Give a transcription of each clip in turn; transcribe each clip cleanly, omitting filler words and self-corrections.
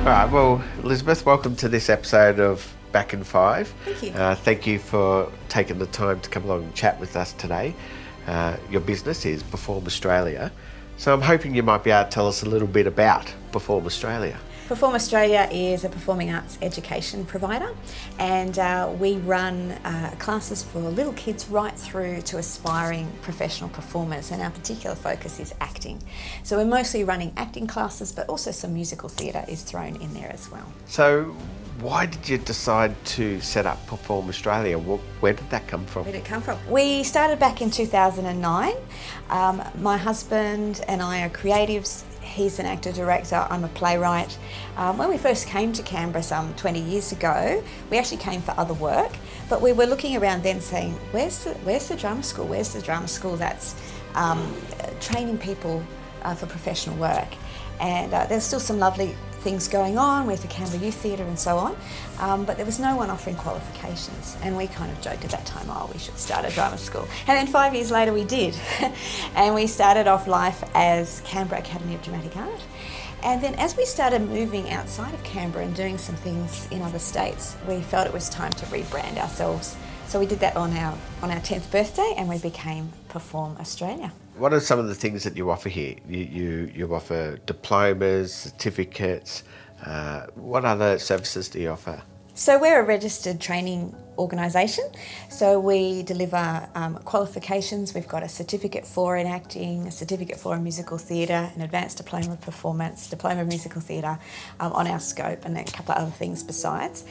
All right, well, Elizabeth, welcome to this episode of Back in Five. Thank you. Thank you for taking the time to come along and chat with us today. Your business is Perform Australia, so I'm hoping you might be able to tell us a little bit about Perform Australia. Perform Australia is a performing arts education provider, and we run classes for little kids right through to aspiring professional performers, and our particular focus is acting. So we're mostly running acting classes, but also some musical theatre is thrown in there as well. So why did you decide to set up Perform Australia? Where did that come from? Where did it come from? We started back in 2009. My husband and I are creatives. He's an actor-director, I'm a playwright. When we first came to Canberra some 20 years ago, we actually came for other work, but we were looking around then saying, where's the drama school? Where's the drama school that's training people for professional work? And there's still some lovely things going on with the Canberra Youth Theatre and so on, but there was no one offering qualifications, and we kind of joked at that time, oh, we should start a drama school. And then 5 years later we did, and we started off life as Canberra Academy of Dramatic Art. And then as we started moving outside of Canberra and doing some things in other states, we felt it was time to rebrand ourselves. So we did that on our 10th birthday, and we became Perform Australia. What are some of the things that you offer here? You offer diplomas, certificates. What other services do you offer? So we're a registered training organisation. So we deliver qualifications. We've got a certificate for in acting, a certificate for in musical theatre, an advanced diploma of performance, diploma of musical theatre on our scope, and then a couple of other things besides.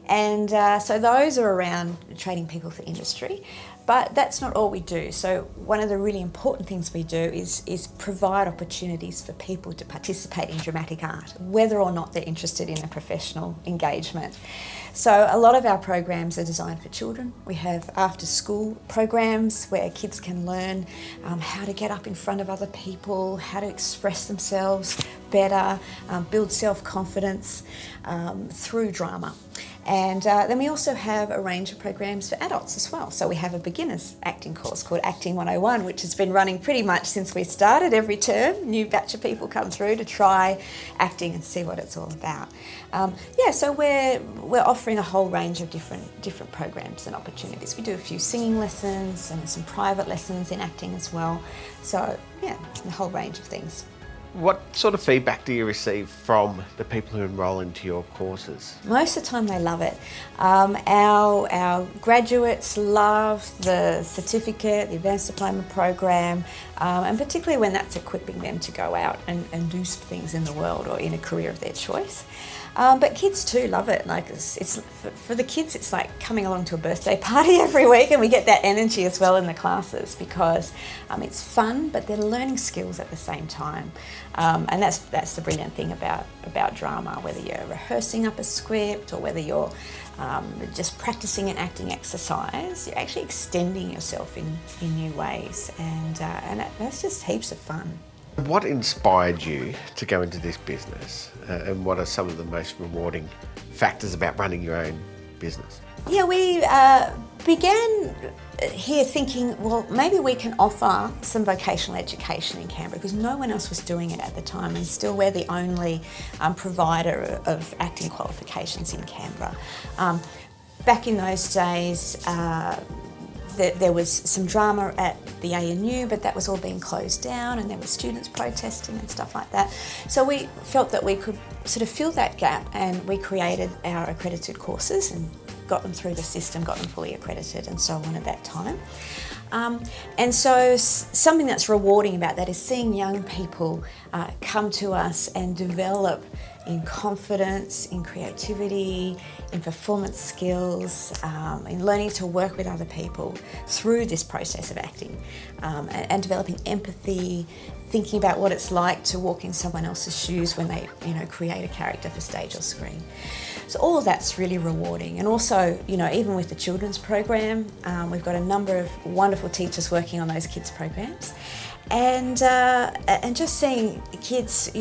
And so those are around training people for industry. But that's not all we do. So one of the really important things we do is provide opportunities for people to participate in dramatic art, whether or not they're interested in a professional engagement. So a lot of our programs are designed for children. We have after-school programs where kids can learn how to get up in front of other people, how to express themselves better, build self-confidence through drama. And then we also have a range of programs for adults as well. So we have a beginner's acting course called Acting 101, which has been running pretty much since we started. Every term, new batch of people come through to try acting and see what it's all about. So we're offering a whole range of different programs and opportunities. We do a few singing lessons and some private lessons in acting as well. So yeah, a whole range of things. What sort of feedback do you receive from the people who enrol into your courses? Most of the time they love it. Our graduates love the certificate, the advanced diploma program, and particularly when that's equipping them to go out and do some things in the world or in a career of their choice. But kids too love it. Like it's for the kids, it's like coming along to a birthday party every week, and we get that energy as well in the classes because it's fun, but they're learning skills at the same time. And that's the brilliant thing about drama. Whether you're rehearsing up a script or whether you're just practicing an acting exercise, you're actually extending yourself in new ways, and that's just heaps of fun. What inspired you to go into this business, and what are some of the most rewarding factors about running your own business? Yeah, we began here thinking, well, maybe we can offer some vocational education in Canberra because no one else was doing it at the time, and still we're the only provider of acting qualifications in Canberra. Back in those days, there was some drama at the ANU, but that was all being closed down, and there were students protesting and stuff like that. So we felt that we could sort of fill that gap, and we created our accredited courses and got them through the system, got them fully accredited and so on at that time. And so something that's rewarding about that is seeing young people come to us and develop in confidence, in creativity, in performance skills, in learning to work with other people through this process of acting, and developing empathy, thinking about what it's like to walk in someone else's shoes when they, create a character for stage or screen. So all of that's really rewarding. And also, even with the children's program, we've got a number of wonderful teachers working on those kids' programs. And just seeing kids,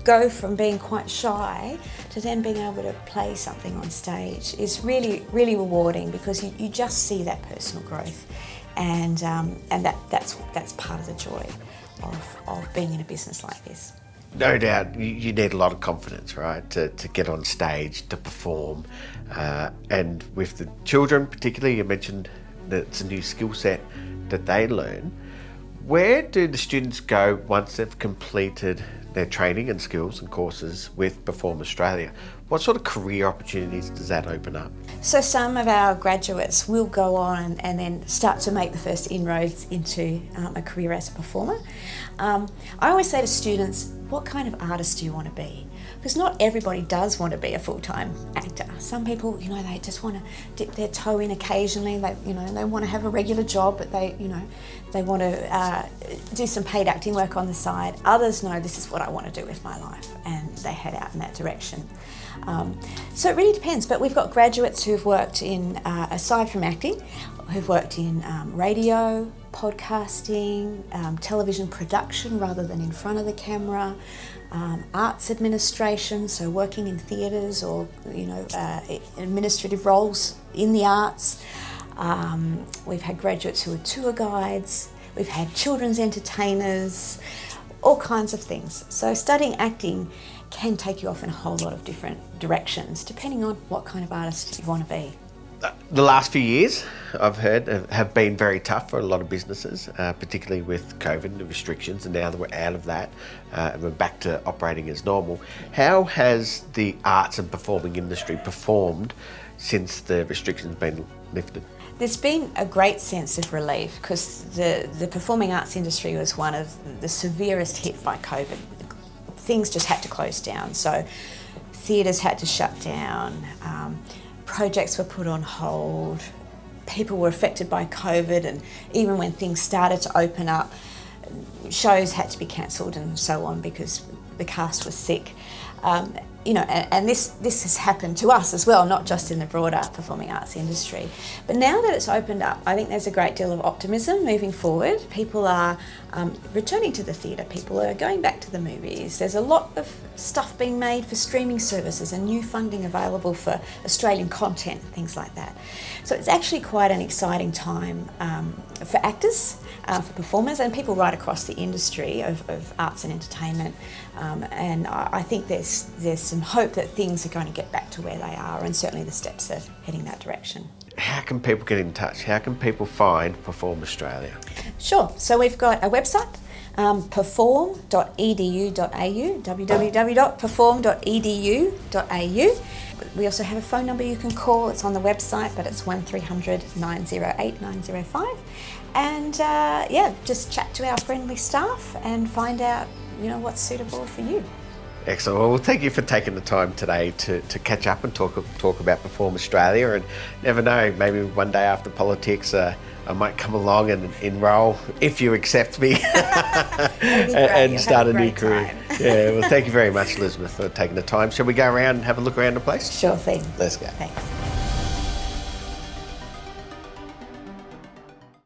go from being quite shy to then being able to play something on stage is really, really rewarding because you just see that personal growth, and that's part of the joy of being in a business like this. No doubt, you need a lot of confidence, right, to get on stage, to perform. And with the children particularly, you mentioned that it's a new skill set that they learn. Where do the students go once they've completed their training and skills and courses with Perform Australia? What sort of career opportunities does that open up? So some of our graduates will go on and then start to make the first inroads into a career as a performer. I always say to students, what kind of artist do you want to be? Because not everybody does want to be a full-time actor. Some people, they just want to dip their toe in occasionally. They want to have a regular job, but they want to do some paid acting work on the side. Others know this is what I want to do with my life, and they head out in that direction. So it really depends, but we've got graduates who've worked in, aside from acting, who've worked in radio, podcasting, television production rather than in front of the camera, arts administration, so working in theatres or administrative roles in the arts. We've had graduates who are tour guides, we've had children's entertainers, all kinds of things. So studying acting can take you off in a whole lot of different directions depending on what kind of artist you want to be. The last few years, I've heard, have been very tough for a lot of businesses, particularly with COVID and the restrictions, and now that we're out of that and we're back to operating as normal. How has the arts and performing industry performed since the restrictions have been lifted? There's been a great sense of relief because the performing arts industry was one of the severest hit by COVID. Things just had to close down, so theatres had to shut down, projects were put on hold, people were affected by COVID, and even when things started to open up, shows had to be cancelled and so on because the cast was sick. And this has happened to us as well, not just in the broader performing arts industry. But now that it's opened up, I think there's a great deal of optimism moving forward. People are returning to the theatre, people are going back to the movies. There's a lot of stuff being made for streaming services and new funding available for Australian content, things like that. So it's actually quite an exciting time for actors, for performers, and people right across the industry of arts and entertainment. And I think there's some hope that things are going to get back to where they are, and certainly the steps are heading that direction. How can people get in touch? How can people find Perform Australia? Sure. So we've got a website, perform.edu.au, www.perform.edu.au. We also have a phone number you can call. It's on the website, but it's 1300 908 905. And just chat to our friendly staff and find out, what's suitable for you. Excellent. Well, thank you for taking the time today to catch up and talk about Perform Australia. And never know, maybe one day after politics, I might come along and enrol if you accept me and start a new career. Yeah. Well, thank you very much, Elizabeth, for taking the time. Shall we go around and have a look around the place? Sure thing. Let's go. Thanks.